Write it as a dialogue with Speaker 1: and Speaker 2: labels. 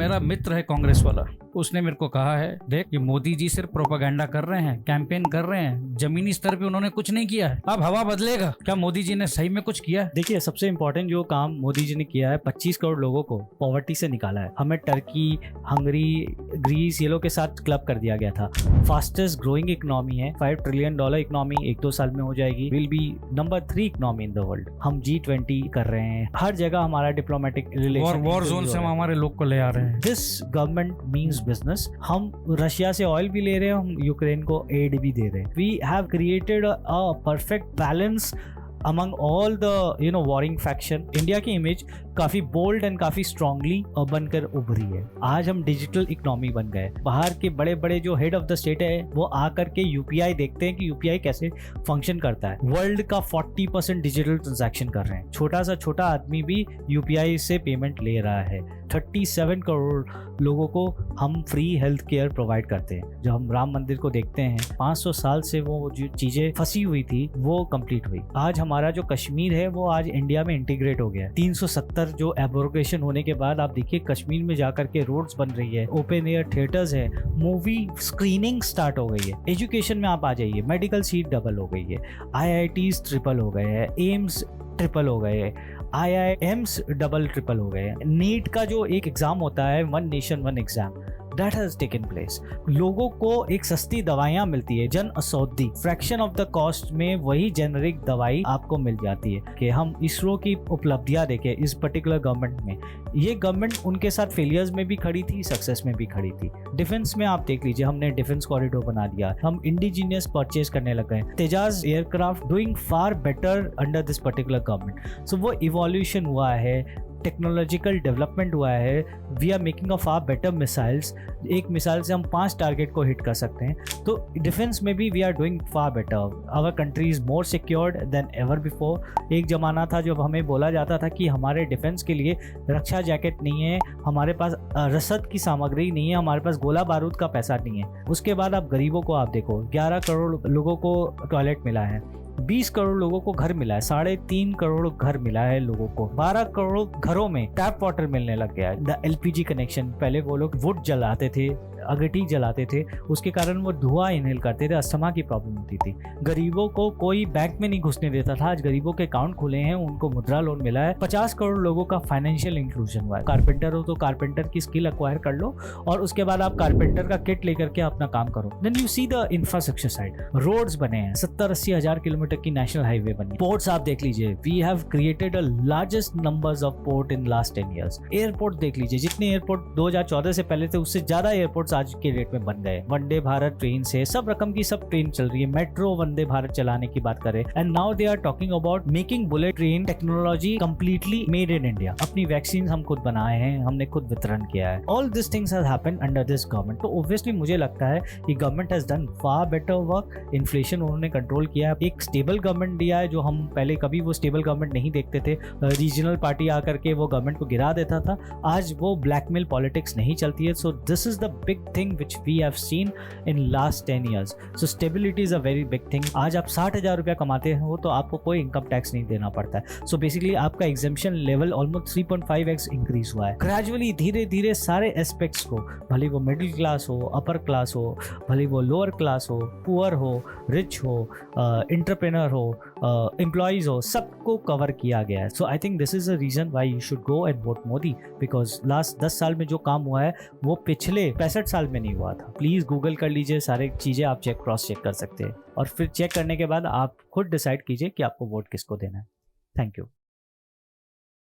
Speaker 1: मेरा मित्र है कांग्रेस वाला, उसने मेरे को कहा है, देख ये मोदी जी सिर्फ प्रोपेगेंडा कर रहे हैं, कैंपेन कर रहे हैं, जमीनी स्तर पे उन्होंने कुछ नहीं किया है। अब हवा बदलेगा। क्या मोदी जी ने सही में कुछ किया है?
Speaker 2: देखिए, सबसे इम्पोर्टेंट जो काम मोदी जी ने किया है, 25 करोड़ लोगों को पॉवर्टी से निकाला है। हमें टर्की, हंगरी, ग्रीस ये लोग के साथ क्लब कर दिया गया था। फास्टेस्ट ग्रोइंग इकोनॉमी है, $5 ट्रिलियन इकोनॉमी 1-2 साल में हो जाएगी। Will be number 3 economy in the world. हम G20 कर रहे हैं, हर जगह हमारा डिप्लोमेटिक रिलेशन,
Speaker 1: वॉर जोन से हम हमारे लोग को ले आ रहे हैं।
Speaker 2: This government means business. हम रशिया से ऑयल भी ले रहे हैं, हम यूक्रेन को एड भी दे रहे हैं। We have created a perfect balance among all the warring faction। India की इमेज काफी बोल्ड एंड काफी स्ट्रांगली बनकर उभरी है। आज हम डिजिटल इकोनॉमी बन गए। बाहर के बड़े बड़े जो हेड ऑफ द स्टेट है वो आकर के यूपीआई देखते हैं कि यूपीआई कैसे फंक्शन करता है। वर्ल्ड का 40% डिजिटल ट्रांजैक्शन कर रहे हैं। छोटा सा छोटा आदमी भी यूपीआई से पेमेंट ले रहा है। 37 करोड़ लोगों को हम फ्री हेल्थ केयर प्रोवाइड करते हैं। जब हम राम मंदिर को देखते हैं, 500 साल से वो जो चीजें फंसी हुई थी वो कंप्लीट हुई। आज हमारा जो कश्मीर है वो आज इंडिया में इंटीग्रेट हो गया है। 370 जो एब्रोगेशन होने के बाद आप देखिए कश्मीर में जाकर के रोड्स बन रही है, ओपन एयर थिएटर्स है, मूवी स्क्रीनिंग स्टार्ट हो गई है। एजुकेशन में आप आ जाइए, मेडिकल सीट डबल हो गई है, IITs ट्रिपल हो गए हैं, एम्स ट्रिपल हो गए हैं, IIMs डबल ट्रिपल हो गए हैं। नीट का जो एक एग्जाम होता है, one nation one exam, that has taken place। लोगों को एक सस्ती दवाइयाँ मिलती है, Jan Aushadhi, fraction of the cost में वही जेनरिक दवाई आपको मिल जाती है। कि हम इसरो की उपलब्धियां देखें इस पर्टिकुलर गवर्नमेंट में, ये गवर्नमेंट उनके साथ फेलियर्स में भी खड़ी थी, सक्सेस में भी खड़ी थी। डिफेंस में आप देख लीजिए, हमने डिफेंस कॉरिडोर बना दिया, हम इंडिजीनियस परचेज करने लग गए। Tejas aircraft doing far better under this particular government. So वो इवोल्यूशन हुआ है, टेक्नोलॉजिकल डेवलपमेंट हुआ है। We are making of far better missiles. एक मिसाइल से हम 5 टारगेट को हिट कर सकते हैं। तो डिफेंस में भी we are doing far better. Our country is more secured than ever before. एक ज़माना था जब हमें बोला जाता था कि हमारे डिफेंस के लिए रक्षा जैकेट नहीं है, हमारे पास रसद की सामग्री नहीं है, हमारे पास गोला बारूद का पैसा नहीं है। उसके बाद आप गरीबों को आप देखो, 11 करोड़ लोगों को टॉयलेट मिला है, 20 करोड़ लोगों को घर मिला है, 3.5 करोड़ घर मिला है लोगों को, 12 करोड़ घरों में टैप वाटर मिलने लग गया है। द LPG कनेक्शन, पहले वो लोग वुड जलाते थे, अगटी जलाते थे, उसके कारण वो धुआं इनहेल करते थे, अस्थमा की प्रॉब्लम होती थी। गरीबों को कोई बैंक में नहीं घुसने देता था। आज गरीबों के अकाउंट खुले हैं, उनको मुद्रा लोन मिला है। 50 करोड़ लोगों का फाइनेंशियल इंक्लूजन हुआ है। कारपेंटर हो तो कारपेंटर की स्किल अक्वायर कर लो और उसके बाद आप कारपेंटर का किट लेकर के अपना काम करो। Then you see the infrastructure side, roads बने हैं, 70-80 हजार किलोमीटर की नेशनल हाईवे बनी। पोर्ट्स आप देख लीजिए, we have created a largest numbers of port in last 10 years। Airport देख लीजिए, जितने एयरपोर्ट 2014 से पहले थे उससे ज्यादा एयरपोर्ट्स आज के डेट में बन गए। वंदे भारत ट्रेन से सब रकम की सब ट्रेन चल रही है। मेट्रो वंदे भारत चलाने की बात करें, and now they are talking about making bullet train technology completely made in India. अपनी वैक्सीन हम खुद बनाए हैं, हमने खुद वितरण किया है। All this things has happened under this government. तो ऑब्वियसली मुझे लगता है कि government has done far better work. Inflation उन्होंने कंट्रोल किया है, एक स्टेबल गवर्नमेंट दिया है, जो हम पहले कभी वो स्टेबल गवर्नमेंट नहीं देखते थे। रीजनल पार्टी आकर के वो गवर्नमेंट को गिरा देता था। आज वो ब्लैकमेल पॉलिटिक्स नहीं चलती है। So this is the big thing which we have seen in last 10 years। So stability is a very big thing. आज आप 60,000 रुपया कमाते हो तो आपको कोई इनकम टैक्स नहीं देना पड़ता है। सो बेसिकली आपका exemption level almost 3.5x increase हुआ है। ग्रेजुअली धीरे धीरे सारे एस्पेक्ट्स को, भले वो मिडिल क्लास हो, अपर क्लास हो, भले वो लोअर क्लास हो, पुअर हो, रिच हो, एंटरप्रेन्योर हो, एम्प्लॉयज हो, सबको कवर किया गया है। So I think this is a reason why you should go and vote Modi, because last 10 साल में जो काम हुआ है वो पिछले 65 साल में नहीं हुआ था। प्लीज गूगल कर लीजिए, सारी चीजें आप क्रॉस चेक कर सकते हैं और फिर चेक करने के बाद आप खुद डिसाइड कीजिए कि आपको वोट किसको देना है। Thank you.